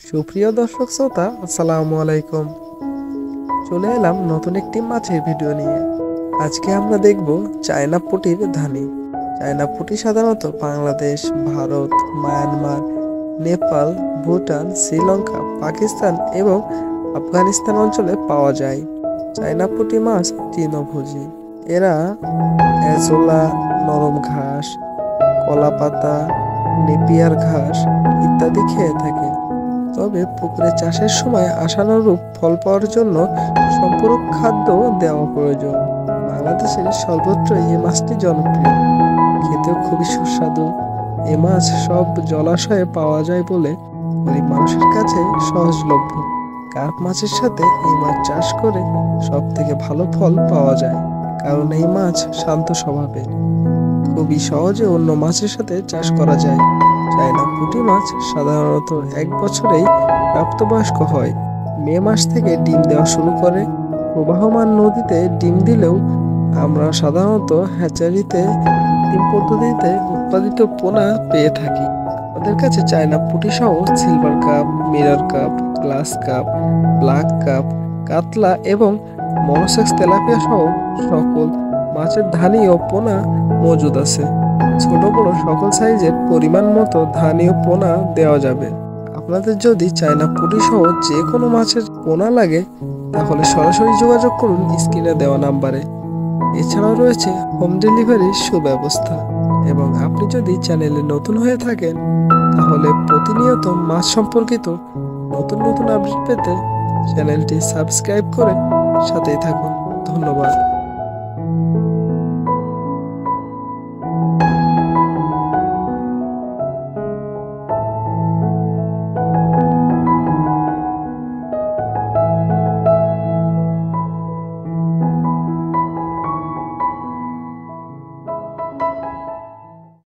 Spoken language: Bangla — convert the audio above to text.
সুপ্রিয় দর্শক শ্রোতা, আসসালামু আলাইকুম। চলে এলাম নতুন একটি মাছের ভিডিও নিয়ে। আজকে আমরা দেখব চায়না পুঁটির ধানি। চায়না পুঁটি সাধারণত বাংলাদেশ, ভারত, মায়ানমার, নেপাল, ভুটান, শ্রীলঙ্কা, পাকিস্তান এবং আফগানিস্তান অঞ্চলে পাওয়া যায়। চায়না পুঁটি মাছ তৃণভোজী। এরা এজোলা, নরম ঘাস, কলা পাতা, নেপিয়ার ঘাস ইত্যাদি খেয়ে থাকে। তবে পুকুরে চাষের সময় আশানুরূপ ফল পাওয়ার জন্য সম্পূরক খাদ্য দেওয়া প্রয়োজন। বাংলাদেশের সর্বত্র এই মাছটি জনপ্রিয়, খেতেও খুবই সুস্বাদু। এ মাছ সব জলাশয়ে পাওয়া যায় বলে গরিব মানুষের কাছে সহজলভ্য। কার্প মাছের সাথে এই মাছ চাষ করে সব থেকে ভালো ফল পাওয়া যায়, কারণ এই মাছ শান্ত স্বভাবের। খুবই সহজে অন্য মাছের সাথে চাষ করা যায়। চায়না পুঁটি মাছ সাধারণত 1 বছরেই প্রাপ্তবয়স্ক হয়। মে মাস থেকে ডিম দেওয়া শুরু করে। প্রবাহমান নদীতে ডিম দিলেও আমরা সাধারণত হ্যাচারিতে কৃত্রিম পদ্ধতিতে উৎপাদিত পোনা পেয়ে থাকি। আমাদের কাছে চায়না পুঁটি সহ silver cup, mirror cup, glass cup, black cup, কাতলা এবং মনোসেক্স তেলাপিয়া সহ সকল মাছের ধানি ও পোনা মজুদ আছে। ছোট বড় সকল সাইজের পরিমাণ মতো ধানি ও পোনা দেওয়া যাবে। আপনাদের যদি চায়না পুঁটি সহ যে কোনো মাছের পোনা লাগে তাহলে সরাসরি যোগাযোগ করুন স্ক্রিনে দেওয়া নাম্বারে। এছাড়াও রয়েছে হোম ডেলিভারির সুব্যবস্থা। এবং আপনি যদি চ্যানেলে নতুন হয়ে থাকেন তাহলে প্রতিনিয়ত মাছ সম্পর্কিত নতুন নতুন আপডেট পেতে চ্যানেলটি সাবস্ক্রাইব করে সাথেই থাকুন। ধন্যবাদ।